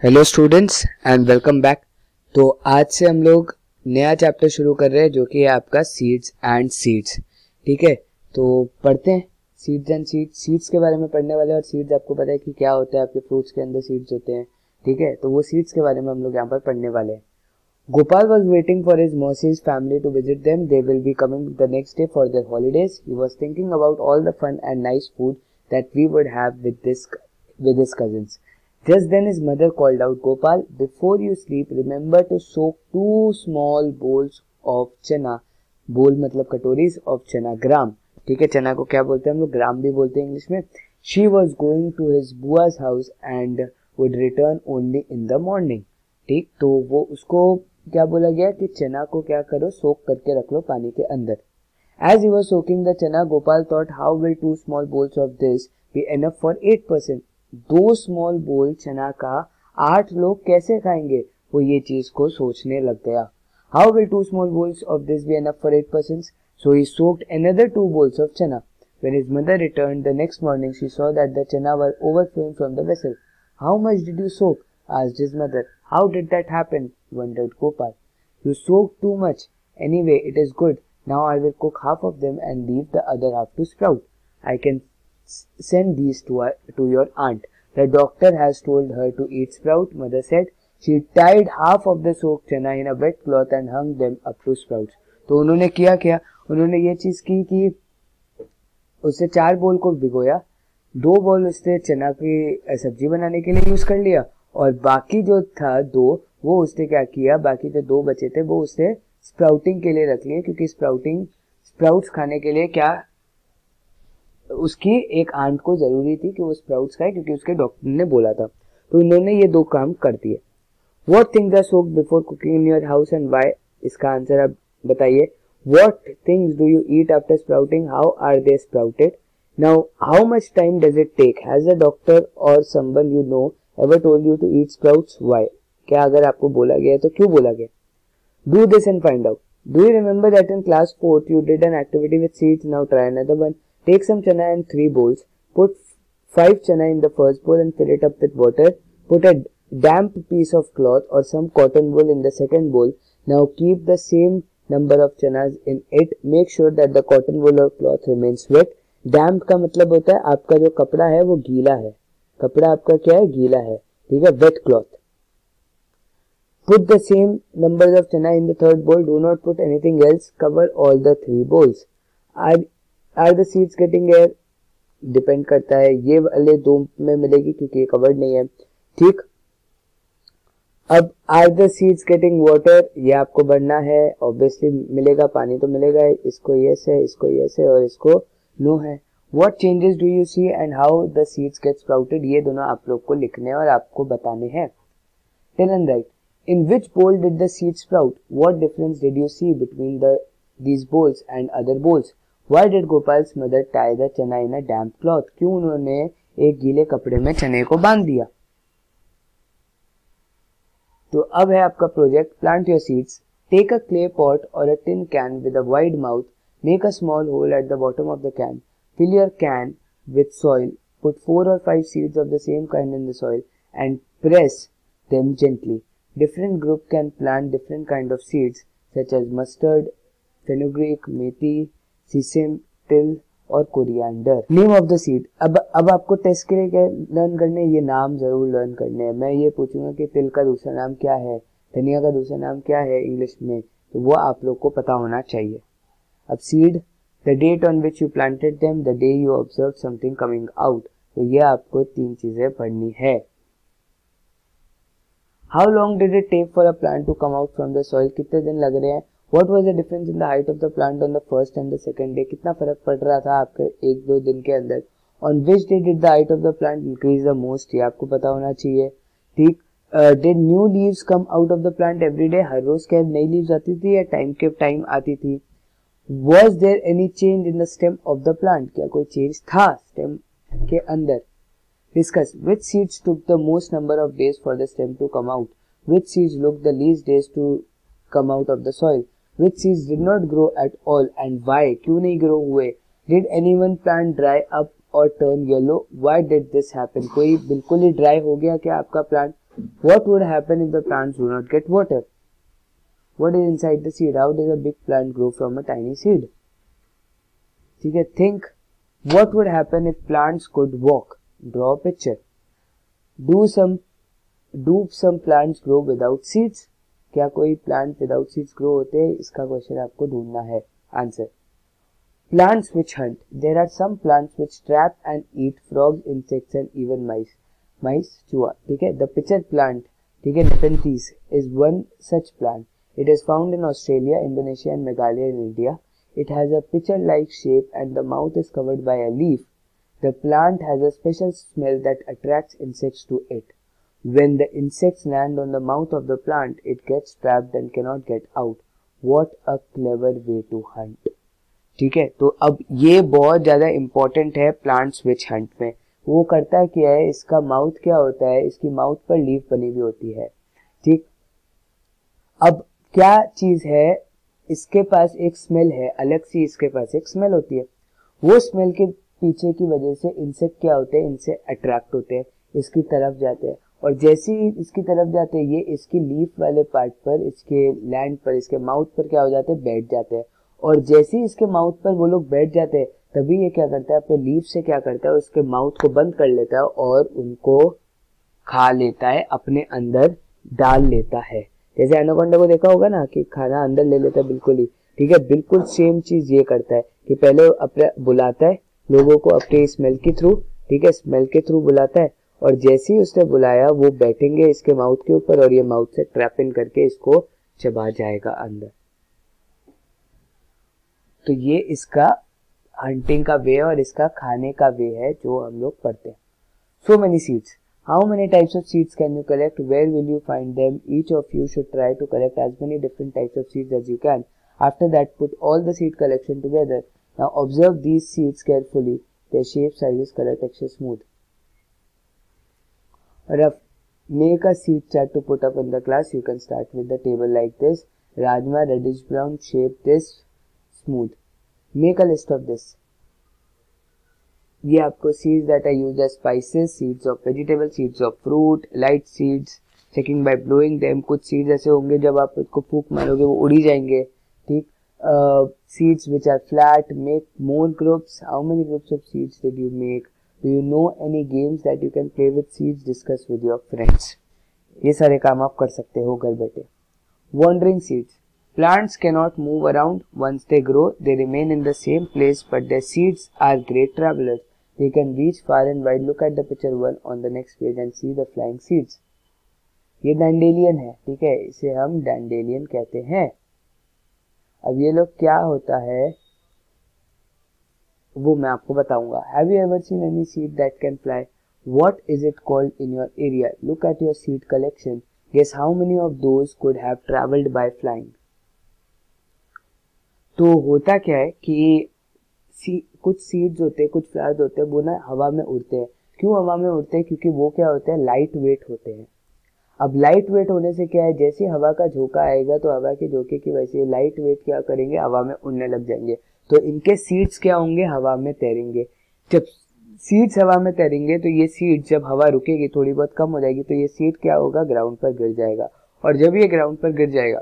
Hello students and welcome back. तो आज से हम लोग नया चैप्टर शुरू कर रहे हैं जो कि है आपका सीड्स एंड सीड्स। ठीक है, तो पढ़ते हैं सीड्स एंड सीड्स। सीड्स के बारे में पढ़ने वाले हैं और सीड्स आपको पता है कि क्या होता है, आपके फ्रूट्स के अंदर सीड्स होते हैं। ठीक है, तो वो सीड्स के बारे में हम लोग यहाँ पर पढ़ने वाले हैं। Gopal was waiting for his Mausi's family to visit them. They will be coming the next day for their holidays. He was thinking about all the fun and nice food that we would have with his cousins. Just then his mother called out, Gopal, before you sleep, remember to soak 2 small bowls of chana. बोल मतलब कटोरीज of चना, ग्राम। ठीक है, चना को क्या बोलते हैं हम लोग, ग्राम भी बोलते हैं इंग्लिश में। She was going to his bua's house and would return only in the morning. ठीक, तो वो उसको क्या बोला गया कि चना को क्या करो, सोक करके रख लो पानी के अंदर। As he was soaking the chana, Gopal thought, how will 2 small bowls of this be enough for 8 person? 2 small बोल चना का 8 लोग कैसे खाएंगे, वो ये चीज को सोचने लग गया। How will 2 small bowls of this be enough for 8 persons? So he soaked another 2 bowls of chana. When his mother returned the next morning, she saw that the chana were overflowing from the vessel. How much did you soak? Asked his mother. How did that happen? Wondered Gopal. You soaked too much. Anyway, it is good. Now I will cook half of them and leave the other half to sprout. I can send these to your aunt. The doctor has told her to eat sprout, mother said. She tied half of the soaked chana in a wet cloth and hung them up to sprouts. तो उन्होंने क्या उन्होंने ये चीज की कि उससे 4 बोल को भिगोया, 2 बोल उससे चना की सब्जी बनाने के लिए यूज कर लिया और बाकी जो था 2 वो उसने क्या किया, बाकी जो 2 बचे थे वो उससे स्प्राउटिंग के लिए रख लिए, क्योंकि स्प्राउट्स खाने के लिए क्या उसकी एक आंट को जरूरी थी कि वो स्प्राउट्स खाए, क्योंकि उसके डॉक्टर ने बोला था। तो उन्होंने ये 2 काम कर दिए। What things are soaked before cooking in your house and why? इसका आंसर आप बताइए। What things do you eat after sprouting? How are they sprouted? Now, how much time does it take? Has a doctor or someone you know ever told you to eat sprouts? Why? क्या अगर आपको बोला गया है तो क्यों बोला गया? Do this and find out. Do you remember that in class 4th you did an activity with seeds? Now try another one. Take some chana in 3 bowls. Put 5 chana in the first bowl and fill it up with water. Put a damp piece of cloth or some cotton wool in the second bowl. Now keep the same number of chanas in it. Make sure that the cotton wool or cloth remains wet. Damp का मतलब होता है आपका जो कपड़ा है वो गीला है, कपड़ा आपका क्या है, गीला है। ठीक है, wet cloth. Put the same numbers of chana in the third bowl. Do not put anything else. Cover all the 3 bowls. Are the seeds getting air? Depend करता है, ये वाले 2 में मिलेगी क्योंकि ये कवर्ड नहीं है। ठीक, अब are the seeds getting water, ये आपको भरना है, ऑब्वियसली मिलेगा, पानी तो मिलेगा। इसको यस है, इसको यस है और इसको नो है। What changes do you see and how the seeds get sprouted, ये दोनों आप लोग को लिखने और आपको बताने हैं। Tell and write, in which bowl did the seeds sprout? What difference did you see between these bowls and other bowls? Why did Gopal's mother tie the chana in a damp cloth? क्यों उन्होंने एक गीले कपड़े में चने को बांध दिया? तो अब है आपका project plant your seeds. Take a clay pot और a tin can with a wide mouth, make a small hole at the bottom of the can, fill your can with soil, put 4 or 5 seeds of the same kind in the soil and press them gently. Different group can plant different kind of seeds such as mustard, fenugreek, मेथी, सीसम, तिल और coriander. Name of the seed, अब आपको test के लिए क्या learn करने, ये नाम जरूर लर्न करने हैं। मैं ये पूछूंगा कि तिल का दूसरा नाम क्या है, धनिया का दूसरा नाम क्या है इंग्लिश में, तो वो आप लोग को पता होना चाहिए। अब seed, the date on which you planted them, the day you observe something coming out, तो ये आपको 3 चीजें पढ़नी है। How long did it take for a plant to come out from the soil, कितने दिन लग रहे हैं। What was the difference in the height of the plant on the first and the second day, कितना फर्क पड़ रहा था आपके 1-2 दिन के अंदर। On which day did the height of the plant increase the most, ये आपको पता होना चाहिए। ठीक, did new leaves come out of the plant every day, हर रोज क्या नई लीव्स आती थी या टाइम के टाइम आती थी। Was there any change in the stem of the plant, क्या कोई चेंज था स्टेम के अंदर। Discuss which seeds took the most number of days for the stem to come out, which seeds looked the least days to come out of the soil, which seeds did not grow at all and why, क्यों नहीं grow हुए। Did anyone plant dry up or turn yellow, why did this happen, कोई बिल्कुल ही dry हो गया क्या आपका plant What would happen if the plants do not get water? What is inside the seed? How does a big plant grow from a tiny seed? ठीक है, think what would happen if plants could walk? Draw a picture. Do some plants grow without seeds? क्या कोई plant without seeds grow होते हैं? इसका question आपको ढूंढना है answer. Plants which hunt. There are some plants which trap and eat frogs, insects and even mice. Mice, चूहा. ठीक है. The pitcher plant, ठीक है, Nepenthes is one such plant. It is found in Australia, Indonesia and Meghalaya in India. It has a pitcher-like shape and the mouth is covered by a leaf. The plant has a special smell that attracts insects to it. When the insects land on the mouth of the plant, it gets trapped and cannot get out. What a clever way to hunt. ठीक है, तो अब ये बहुत ज्यादा important है plants witch hunt में. वो करता क्या है, इसका माउथ क्या होता है, इसकी माउथ पर लीफ बनी हुई होती है. ठीक, अब क्या चीज है, इसके पास एक स्मेल है, अलग सी इसके पास एक स्मेल होती है. वो स्मेल के पीछे की वजह से इंसेक्ट क्या होते हैं, इनसे अट्रैक्ट होते हैं, इसकी तरफ जाते हैं. और जैसे ही इसकी तरफ जाते हैं, ये इसकी लीफ वाले पार्ट पर, इसके लैंड पर, इसके माउथ पर क्या हो जाते हैं, बैठ जाते हैं. और जैसे ही इसके माउथ पर वो लोग बैठ जाते हैं, तभी ये क्या करता है, अपने लीफ से क्या करता है, उसके माउथ को बंद कर लेता है और उनको खा लेता है, अपने अंदर डाल लेता है. जैसे एनाकोंडा को देखा होगा ना कि खाना अंदर ले लेता है बिल्कुल ही. ठीक है, बिल्कुल सेम चीज ये करता है कि पहले अपने बुलाता है लोगों को अपने स्मेल के थ्रू. ठीक है, स्मेल के थ्रू बुलाता है और जैसे ही उसने बुलाया वो बैठेंगे इसके माउथ के ऊपर और ये माउथ से ट्रैप इन करके इसको चबा जाएगा अंदर. तो ये इसका हंटिंग का वे और इसका खाने का वे है जो हम लोग पढ़ते हैं. So many seeds. How many types of seeds can you collect? Where will you find them? Each of you should try to collect as many different types of seeds as you can. After that put all the seed collection together. Now observe these seeds carefully. Their shape, sizes, colour, texture, smooth. Rough. Make a seed chart to put up in the class. You can start with the table like this. Rajma, reddish brown, shape this, smooth. Make a list of this. ये आपको seeds that are used as spices, seeds of vegetable, seeds of fruit, light seeds, checking by blowing them. कुछ seeds ऐसे होंगे जब आप उसको फूंक मारोगे वो उड़ी जाएंगे. ठीक. Seeds which are flat. Make more groups. How many groups of seeds did you make? Do you know any games that you can play with seeds? Discuss with your friends. ये सारे काम आप कर सकते हो घर बैठे. Wandering seeds. Plants cannot move around. Once they grow, they remain in the same place, but their seeds are great travelers. They can reach far and wide. Look at the picture 1 on the next page and see the flying seeds. ये dandelion है. ठीक है, इसे हम dandelion कहते हैं. अब ये लोग क्या होता है वो मैं आपको बताऊंगा. Have you ever seen any seed that can fly? What is it called in your area? Look at your seed collection. Guess how many of those could have traveled by flying? तो होता क्या है कि कुछ seeds होते हैं, कुछ flowers होते हैं, वो ना हवा में उड़ते हैं. क्यों हवा में उड़ते हैं? क्योंकि वो क्या होते हैं, लाइट वेट होते हैं. अब लाइट वेट होने से क्या है, जैसे हवा का झोंका आएगा तो हवा के झोंके की वजह से लाइट वेट क्या करेंगे, हवा में उड़ने लग जाएंगे. तो इनके सीड्स क्या होंगे, हवा में तैरेंगे. जब सीड्स हवा में तैरेंगे तो ये सीड जब हवा रुकेगी, थोड़ी बहुत कम हो जाएगी, तो ये सीड क्या होगा, ग्राउंड पर गिर जाएगा. और जब ये ग्राउंड पर गिर जाएगा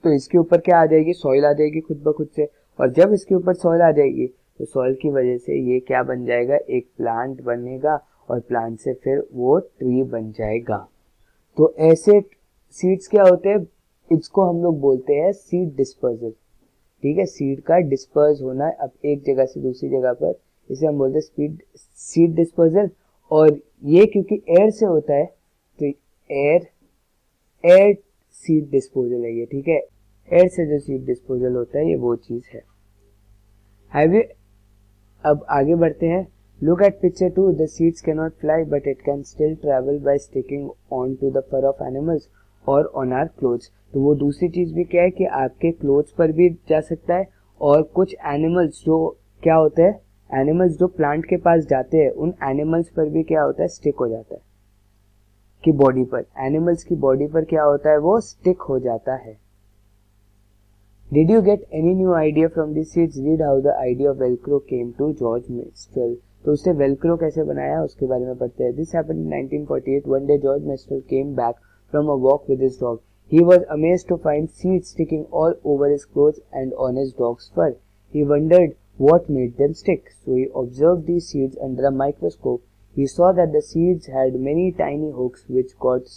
तो इसके ऊपर क्या आ जाएगी, सॉइल आ जाएगी खुद ब खुद से. और जब इसके ऊपर सॉइल आ जाएगी तो सॉइल की वजह से ये क्या बन जाएगा, एक प्लांट बनेगा और प्लांट से फिर वो ट्री बन जाएगा. तो ऐसे सीड्स क्या होते हैं, इसको हम लोग बोलते हैं सीड डिस्पर्जल. ठीक है, सीड का डिस्पर्स होना अब एक जगह से दूसरी जगह पर, इसे हम बोलते हैं सीड डिस्पर्जल. और ये क्योंकि एयर से होता है तो एयर सीड डिस्पोजल है ये. ठीक है, एयर से जो सीड डिस्पोजल होता है ये वो चीज है. अब आगे बढ़ते हैं. Look at picture 2. The seeds cannot fly, but it can still travel by sticking on to the fur of animals or on our clothes. तो वो दूसरी चीज भी क्या है कि आपके क्लोथ्स पर भी जा सकता है और कुछ एनिमल्स जो क्या होते हैं, एनिमल्स जो प्लांट के पास जाते हैं उन एनिमल्स पर भी क्या होता है, स्टिक हो जाता है. कि बॉडी पर, एनिमल्स की बॉडी पर क्या होता है, वो स्टिक हो जाता है. Did you get any new idea from these seeds? Read how the idea of Velcro came to George Maxwell. तो उससे वेलक्रो कैसे बनाया उसके बारे में पढ़ते हैं. This happened in 1948. One day George menstrual came back from a walk with his dog. He was amazed to find seeds sticking all over his clothes and on his dog's fur. He wondered what made them stick. So he observed these seeds under a microscope. He saw that the seeds had many tiny hooks which got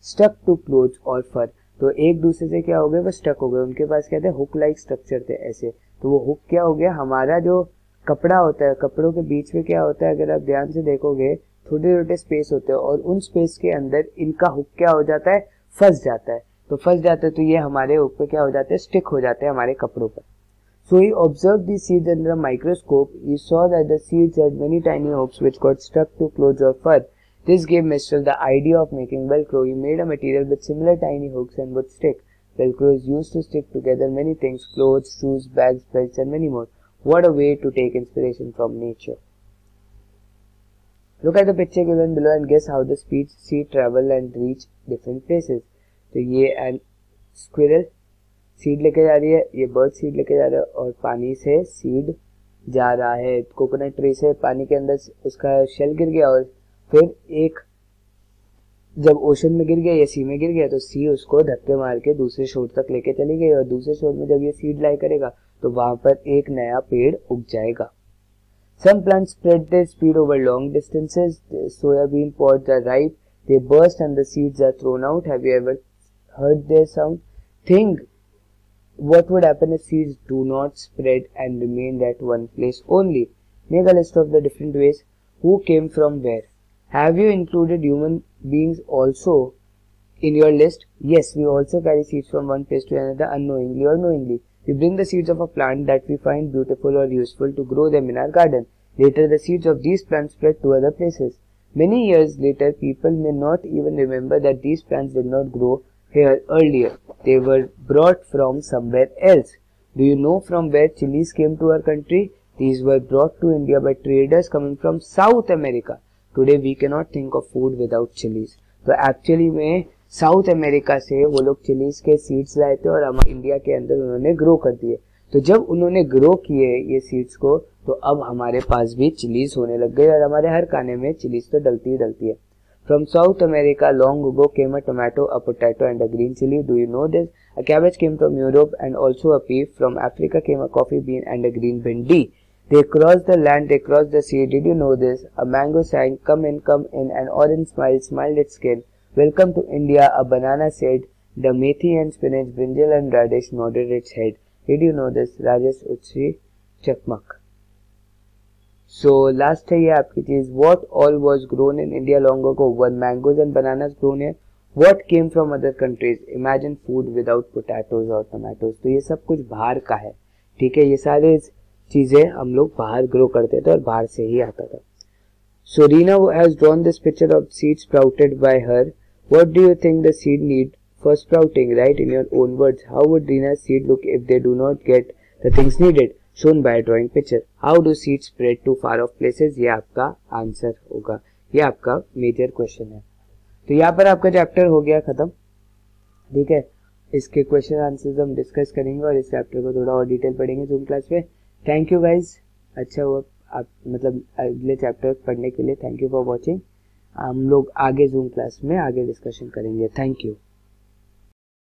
stuck to clothes or fur. तो एक दूसरे से क्या हो गए, वो stuck हो गए. उनके पास क्या थे, हुक लाइक स्ट्रक्चर थे ऐसे. तो वो हुक क्या हो गया, हमारा जो कपड़ा होता है, कपड़ों के बीच में क्या होता है, अगर आप ध्यान से देखोगे छोटे छोटे स्पेस होते हैं और उन स्पेस के अंदर इनका हुक क्या हो जाता है, फंस जाता है. तो फंस जाते हैं तो ये हमारे हुक पे क्या हो जाते हैं, स्टिक हो जाते हैं हमारे कपड़ों पर. So he observed these seeds under a microscope. He saw that the seeds had many tiny hooks which got stuck to clothes or fur. This gave Mistral the idea of making Velcro. He made a material with similar tiny hooks and would stick. Velcro is used to stick together many things: clothes, shoes, bags, belts, and many more. What a way to take inspiration from nature. Look at the picture given below and guess how the seed travel and reach different places. तो ये N squirrel seed लेके जा रही है, ये bird seed लेके जा रहा है और पानी से सीड जा रहा है. कोकोनट ट्री से पानी के अंदर उसका शेल गिर गया और फिर एक जब ओशन में गिर गया या सी में गिर गया तो सी उसको धक्के मार के दूसरे शोर तक लेके चली गई और दूसरे शोर में जब ये सीड लाई करेगा तो वहां पर एक नया पेड़ उग जाएगा. Some plants spread their speed over long distances. The soybean pods are ripe, they burst and the seeds are thrown out. Have you ever heard their sound? Think what would happen if seeds do not spread and remained at one place only. Make a list of the different ways. Who came from where? Have you included human beings also in your list? Yes, we also carry seeds from one place to another unknowingly or knowingly. We bring the seeds of a plant that we find beautiful or useful to grow them in our garden. Later, the seeds of these plants spread to other places. Many years later, people may not even remember that these plants did not grow here earlier. They were brought from somewhere else. Do you know from where chilies came to our country? These were brought to India by traders coming from South America. Today, we cannot think of food without chilies. तो actually में south America से वो लोग chillies के seeds लाए थे और हमारे इंडिया के अंदर उन्होंने ग्रो कर दिए. तो जब उन्होंने ग्रो किए ये सीड्स को तो अब हमारे पास भी चिलीज होने लग गई और हमारे हर खाने में चिलीज तो डलती ही डलती है. From South America long ago came a tomato, a potato and a green chilli. Do you know this? A cabbage came from Europe and also a pea. From Africa came a coffee bean and a green bhindi. They crossed the land, they crossed the sea. Did you know this? A mango sang, come in. An orange smiled its skin. Welcome to India, a banana said. The methi and spinach, brinjal and radish nodded its head. Did you know this? Rajesh Utsi Chakmak. So last है ये आपकी चीज. What all was grown in India long ago? Were mangoes and bananas grown here? What came from other countries? Imagine food without potatoes or tomatoes. तो ये सब कुछ बाहर का है, ठीक है. ये सारे चीजें हम लोग बाहर ग्रो करते थे और बाहर से ही आता था. So Reena has drawn this picture of seeds sprouted by her. What do you think the seed need for sprouting? Write in your own words. How would Reena's seed look if they do not get the things needed? Shown by a drawing picture. How do seeds spread to far off places? ये आपका answer होगा. ये आपका major question है. तो यहाँ पर आपका चैप्टर हो गया खत्म, ठीक है. इसके क्वेश्चन आंसर्स हम डिस्कस करेंगे और इस चैप्टर को थोड़ा और डिटेल पढ़ेंगे जूम क्लास में. Thank you guys. अच्छा हुआ आप मतलब अगले चैप्टर पढ़ने के लिए. Thank you for watching. हम लोग आगे जूम क्लास में आगे डिस्कशन करेंगे. Thank you.